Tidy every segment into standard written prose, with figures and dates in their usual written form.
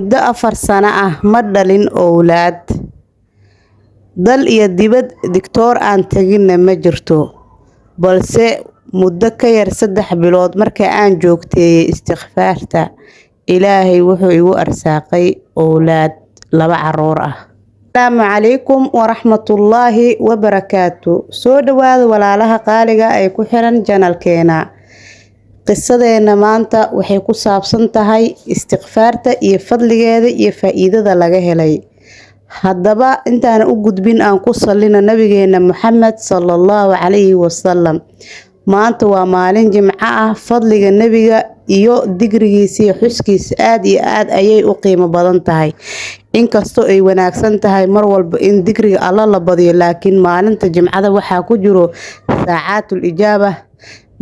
muddo 4 sano ah ma dhalin owlaad. Dal iyo dibad digtoor aan taginna ma jirto, balse muddo ka yar 3 bilood markii aan joogteeyay istighfaarta, Ilaahay wuxuu igu arsaaqay owlaad 2 carruur ah. Asalaamu calaykum waraxmatullaahi wabarakaatuh. Soo dhawaada walaalaha qaaliga ay ku xiran channelkeena. Qisadeena maanta waxay ku saabsan tahay istighfaarta iyo fadligeeda iyo faa'iidada laga helay. Haddaba intaan u gudbin aan ku sallina nabigeena Muhammad sallallahu alayhi wasallam. Maanta waa maalin Jimco ah, fadliga nabiga iyo digrigiisa iyo xuskiisa aad iyo aad ayay u qiimo badan tahay. Inkastoo ay wanaagsan tahay mar walba in digriga Allah la badiyo, laakiin maalinta Jimcada waxaa ku jiro saacatul ijaaba.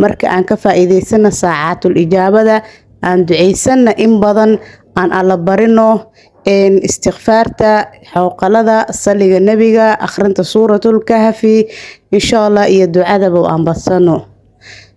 Marka aan ka faa'iideysana saacatul ijaabada, aan duceysana in badan, aan alla barino istighfaarta, xawqalada, saliga nabiga, akhrinta suuratul kahfi, insha Allah iyo ducadaba aan badsano.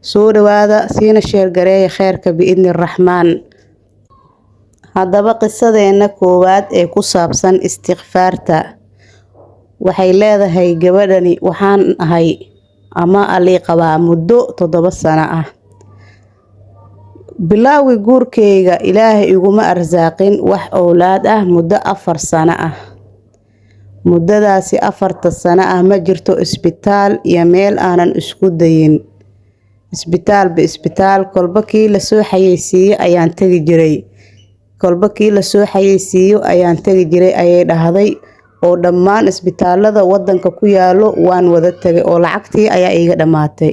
Soo dhawaada, siina sheer gareeya khayrka biidni Rahmaan. Haddaba qisadeena koowaad ee ku saabsan istighfaarta waxay leedahay gabadhani waxaan ahay ama ali qabaa muddo 7 sano ah. Bilaawi guurkeyga Ilaahay iguma arsaaqin wax owlaad ah muddo 4 sano ah. Muddadaasi 4 sano ah ma jirto isbitaal iyo meel aanan isku dayin. Isbitaal kolba kii la soo xayeysiiyo ayaan tagi jiray. Ayay dhahday oo dhammaan isbitaalada wadanka ku yaalo waan wada tagay oo lacagtii ayaa iga dhamaatay.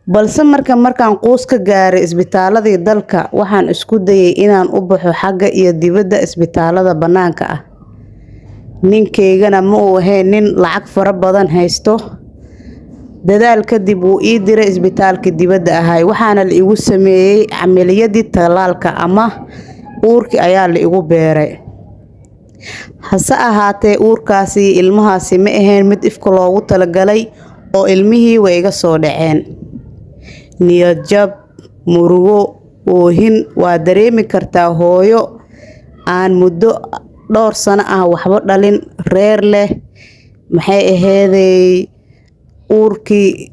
Balse markaan qoys ka gaaray isbitaaladii dalka, waxaan isku dayay inaan u baxo xagga iyo dibadda isbitaalada banaanka ah. Ninkeygana ma uu ahayn nin lacag fara badan haysto. Dadaal kadib wuu ii diray isbitaalka dibadda ahay, waxaana la igu sameeyay amaliyadii talaalka ama uurki ayaa la igu beeray. Hase ahaatee uurkaasi ilmahaasi ma ahayn mid ifka loogu talagalay oo ilmihii way iga soo dhaceen. Niyad jab, murugo, oohin waa dareemi kartaa hooyo aan muddo 2 sano ah waxba dhalin, reer leh, maxay aheeday uurkii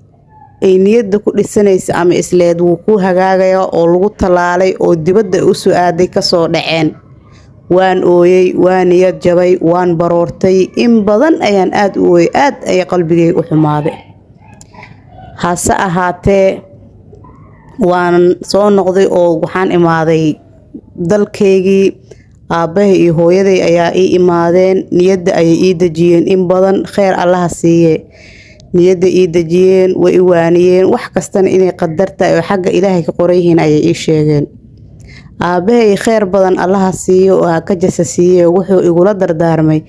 ay niyadda ku dhisanaysa ama isleed wuu ku hagaagaya oo lagu talaalay oo dibadda u soo aaday ka soo dhaceen. Waan ooyay, waan niyad jabay, waan baroortay, in badan ayaan aad u ooyay, aad ay qalbigay u xumaaday. Hase ahaatee waan soo noqday oo waxaan imaaday dalkeygii. Aabahay iyo hooyaday ayaa ii imaadeen, niyadda ayay ii dajiyeen in badan, khayr Allah siiye. Niyadda ii dajiyeen, way i waaniyeen, wax kastana inay qadarta oo xagga Ilaahay ka qoran yihiin ayay ii sheegeen. Aabahay khayr badan Allah siiyo oo ka jasasiiyo wuxuu igula dardaarmay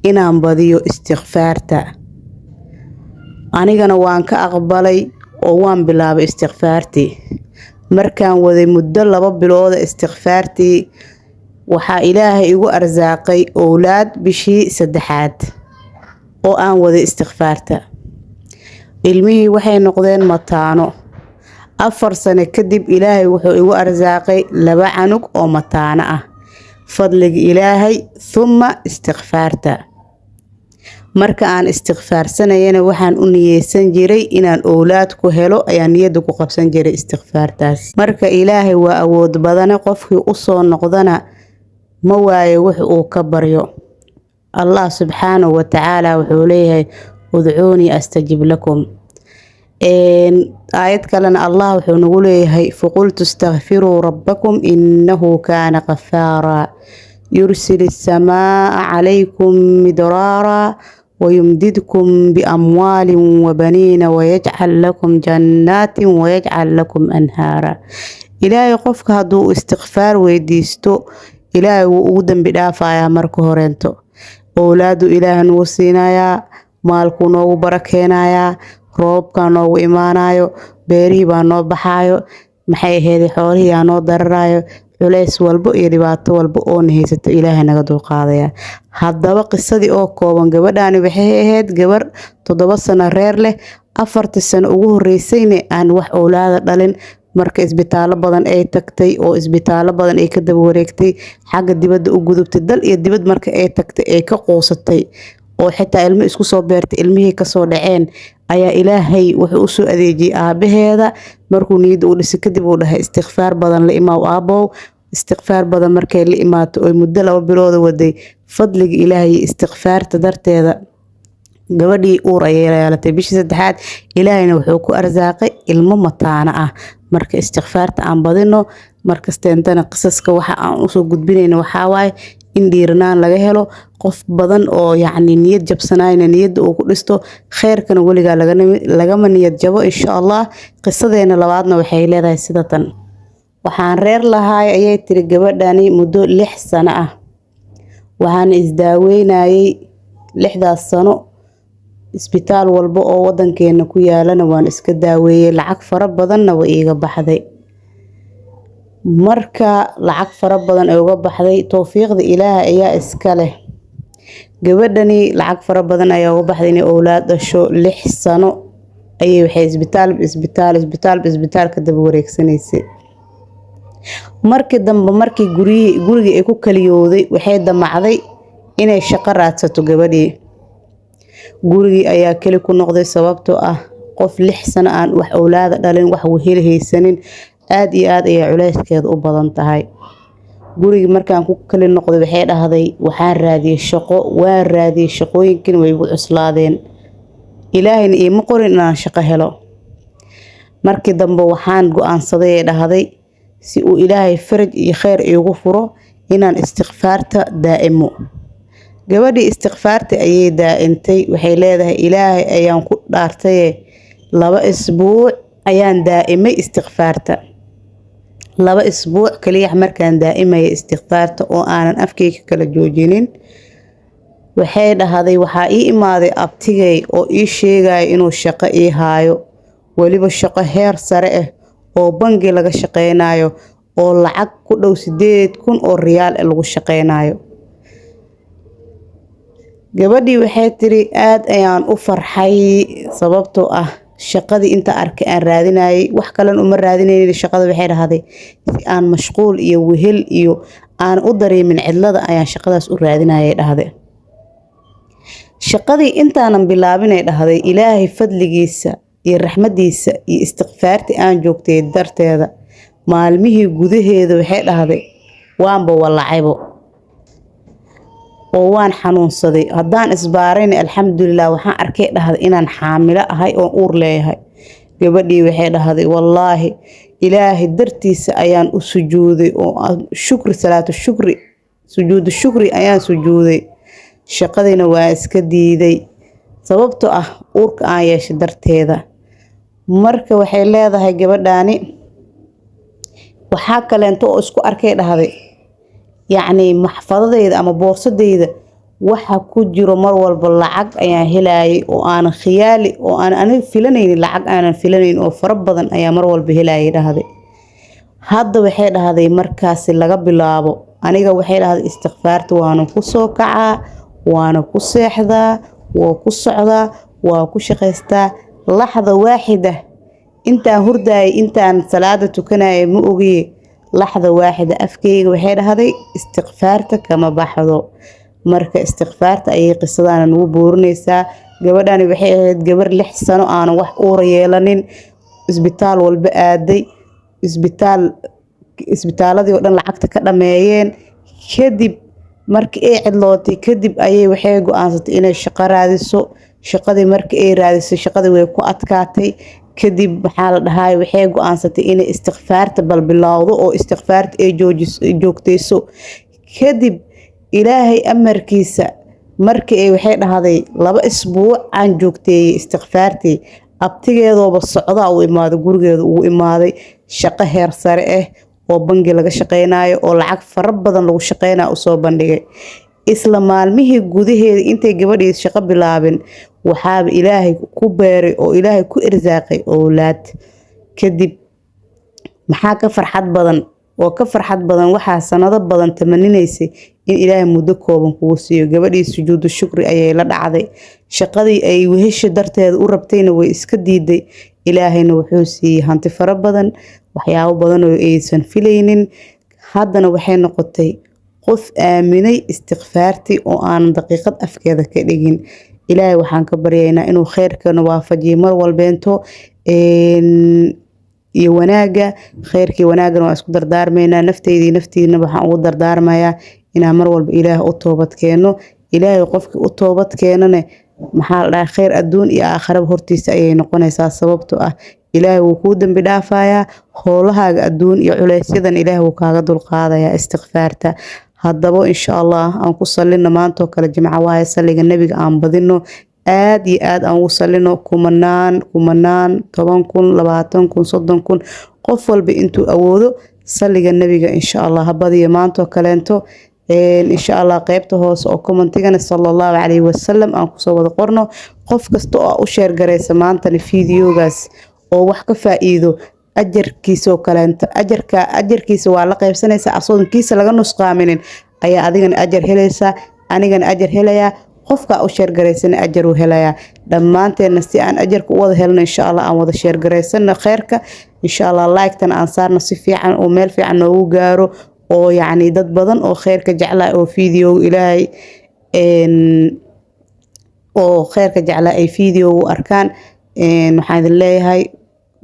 inaan badiyo istighfaarta. Anigana waan ka aqbalay oo waan bilaabay istighfaartii. Markaan waday muddo 2 bilood istighfaartii, waxaa Ilaahay igu arsaaqay owlaad bishii 3aad oo aan waday istighfaarta. Ilmihii waxay noqdeen mataano. 4 sano kadib Ilaahay wuxuu igu arsaaqay 2 canug oo mataano ah. Fadliga Ilaahay thumma istighfaarta. Marka aan istighfaarsanayna waxaan u niyeysan jiray inaan owlaad ku helo, ayaan niyadda ku qabsan jiray istighfaartaas. Marka Ilaahay waa awood badan, qofkii u soo noqdana ma waayo wax uu ka baryo. Allah subhanahu wa ta'ala wuxuu leeyahay ud'uuni astajib lakum. آيات كلنا الله وحنقول هي فقلت استغفروا ربكم إنه كان غفارا يرسل السماء عليكم مدرارا ويمددكم بأموال وبنين ويجعل لكم جنات ويجعل لكم أنهارا. إلهي قفك هدو استغفار ويديستو إلهي وقودن بدافع يا مركو هورنتو. أولاد إله نوسينا يا مالكو نو بركينا يا roobka noogu imaanayo, beerihii baa noo baxaayo, maxay ahayd xoolihii aa noo dararayo, culays walbo iyo dhibaato walbo oo haysato Ilaahay naga dulqaadaya. Haddaba qisadii oo kooban, gabadhaani waxay ahayd gabar 7 sano reer leh, 4 sano ugu horeysayna aan wax owlaad dhalin, marka isbitaalo badan ay tagtay oo isbitaalo badan ay ka daba wareegtay xagga dibadda u gudubtay dal iyo dibad marka ay tagtay ay ka quusatay oo xitaa ilmo isku soo beertay ilmihii kasoo dhaceen ayaa ilaahay wuxuu u soo adeejiyay aabaheeda markuu niyadda u dhisay kadib uu dhahay istikfaar badan la imaaw aabow istikfaar badan markay la imaato oo muddo 2 bilood waday fadliga ilaahay istikfaarta darteeda gabadhii uur ayay yeelatay bishii 3aad ilaahayna wuxuu ku arsaaqay ilmo mataana ah marka istikfaarta aan badino markasteentana qisaska waxa aan u soo gudbinayna waxa waaye in dhiirnaan laga helo qof badan oo yacni niyad jabsanayna niyadda uu ku dhisto khayrkana weliga lagama niyad jabo insha Allah qisadeena labaadna waxay leedahay sida tan waxaan reer lahaay ayay tiri gabadhani muddo 6 sano ah waxaan isdaaweynayay 6daas sano isbitaal walba oo wadankeena ku yaalana waan iska daaweeyay lacag fara badanna way iga baxday marka lacag fara badan ay uga baxday tawfiiqda ilaahay ayaa iska leh gabadhani lacag fara badan ayaa uga baxday inay awlaad dhasho 6 sano ayay waxay isbitaal ka daba wareegsanaysay markii dambe markii guriga ay ku kaliyooday waxay damacday inay shaqo raadsato gabadhii gurigii ayaa kali ku noqday sababtoo ah qof 6 sano aan wax awlaada dhalin wax wehel haysanin aad iyo aad ay culeyskeeda u badan tahay gurigii markaan ku kali noqday waxay dhahday waxaan raadiyay shaqo waan raadiyay shaqooyinkan way igu cuslaadeen ilaahayna iima qorin inaan shaqo helo markii dambe waxaan go'aansaday ee dhahday si uu ilaahay faraj iyo khayr iigu furo inaan istikfaarta daa'imo gabadhii istikfaarta ayay daa'intay waxay leedahay ilaahay ayaan ku dhaartay 2 isbuuc ayaan daa'imay istikfaarta 2 isbuuc kaliya markaan daa'imay istikfaarta oo aanan afkeyga kala joojinin waxay dhahday waxaa ii imaaday abtigay oo ii sheegay inuu shaqo ii haayo waliba shaqo heer sare ah oo bangi laga shaqeynayo oo lacag ku dhow 8,000 oo riyaal lagu shaqeynayo gabadhii waxay tiri aad ayaan u farxay sababtoo ah shaqadii inta arkay aan raadinayay wax kale uma raadinaynin shaqada waxay dhahday si aan mashquul iyo wehel iyo aan u dareemin cidlada ayaan shaqadaas u raadinayay dhahday shaqadii intaanan bilaabin ay dhahday ilaahay fadligiisa iyo raxmadiisa iyo istikfaartii aan joogtay darteeda maalmihii gudaheeda waxay dhahday waanba walacaybo oo waan xanuunsaday haddaan isbaarayn alxamdulillah waxaan arkay dhahday inaan xaamilo ahay oo uur leeyahay gabadhii waxay dhahday wallaahi ilaahay dartiisa ayaan u sujuuday oo shukri salaatu shukri sujuudu shukri ayaan sujuuday shaqadiina waa iska diiday sababtoo ah uurka aan yeeshay darteeda marka waxay leedahay gabadhaani waxaa kaleento oo isku arkay dhahday yacni maxfadadeyda ama boorsadeyda waxa ku jiro mar walba lacag ayaan helayay oo aan khiyaali oo aan aniga filanaynin lacag aanan filanayn oo fara badan ayaa mar walba helayay dhahday hadda waxay dhahday markaasi laga bilaabo aniga waxay dhahday istikfaarta waana ku soo kacaa waana ku seexdaa waa ku socdaa waa ku shaqaystaa laxda waaxida intaan hurdaayay intaan salaada tukanayay ma ogiye laxda waaxida afkeyga waxay dhahday istikfaarta kama baxdo marka istikfaarta ayay qisadana nagu boorinaysaa gabadhani waxay ahayd gabar 6 sano aan wax uur yeelanin isbitaal walba aaday isbitaaladii oo dhan lacagta ka dhameeyeen kadib markii ay cidlootay kadib ayay waxay go'aansatay inay shaqo raadiso shaqadii markii ay raadisay shaqadii way ku adkaatay kadib waxaa la dhahay waxay go'aansatay inay istikfaarta balbilowdo oo istikfaarta ay joogtayso kadib ilaahay amarkiisa markii ay waxay dhahday 2 isbuuc aan joogteeyay istikfaartii abtigeedooba socda uu imaaday gurigeeda uu imaaday shaqo heer sare ah oo bangi laga shaqeynayo oo lacag fara badan lagu shaqeynayo u soo bandhigay isla maalmihii gudaheeda intay gabadhii shaqo bilaabin waxaaba ilaahay ku beeray oo ilaahay ku irsaaqay awlaad kadib maxaa ka farxad badan oo ka farxad badan waxaa sanado badan tamaninaysay in ilaahay muddo kooban kugu siiyo gabadhii sujuudu shukri ayay la dhacday shaqadii ay wehesha darteeda u rabtayna way iska diiday ilaahayna wuxuu siiyey hanti fara badan waxyaabo badan oo aysan filaynin. haddana waxay noqotay qof aaminay istighfaartii oo aan daqiiqad afkeeda ka dhigin. ilaahay waxaan ka baryaynaa inuu khayrkana waafajiyo mar walbeento iyo wanaaga. khayrkii wanaagana waa isku dardaarmaynaa. nafteydii naftiina waxaan ugu dardaarmayaa inaan mar walba ilaah u toobad keeno. ilaahay qofkii u toobad keenane maxaa la dhahay khayr adduun iyo aakhiraba hortiisa ayay noqonaysaa. sababtoo ah ilaahay wuu kuu dambi dhaafayaa, howlahaaga adduun iyo culeysyadan ilaahay wuu kaaga dulqaadayaa istighfaarta. haddaba insha allah aan ku salino maantoo kale jimco waaye, saliga nebiga aan badino, aad iyo aad aan ugu salino kumanaan 10 kun 20 kun 30 kun qof walba intuu awoodo saliga nebiga insha allah habadiyo maantoo kaleento. insha allah qaybta hoose oo commentigana sallallahu alayhi wasallam aan kusoo wada qorno. qof kasta oo u sheer gareysa maantana fiidiyogaas oo wax ka faa'iido ajarkiisa oo kaleento, ajarkiisa waa la qaybsanaysaa asoonkiisa laga nusqaaminin ayaa adigana ajar helaysaa, anigana ajar helayaa, qofka u sheer gareysana ajar uu helayaa. dhammaanteena si aan ajarka u wada helno insha allah aan wada sheer gareysano khayrka. insha allah like-tan aan saarno si fiican oo meel fiican noogu gaaro, oo yacni dad badan oo khayrka jeclaa oo fiidiyoo ilaahay oo khayrka jeclaa ay fiidiyoo u arkaan. waxaan idin leeyahay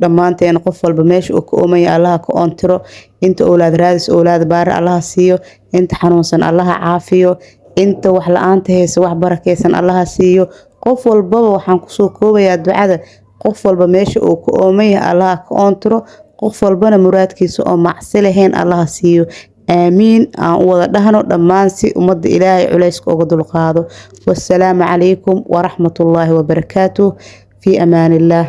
dhammaanteen qof walba meesha uu ka oomaya allaha ka oontiro. inta awlaad raadis awlaad baari allaha siiyo, inta xanuunsan allaha caafiyo, inta wax la-aanta haysa wax barakeysan allaha siiyo. qof walbaba waxaan kusoo koobayaa ducada, qof walba meesha uu ka oomaya allaha ka oontiro, qof walbana muraadkiisa oo macsi lahayn allaha siiyo. آمين وضع دهنو دمانسي ومد إلهي عليسك أقدر القاضو. والسلام عليكم ورحمة الله وبركاته. في أمان الله.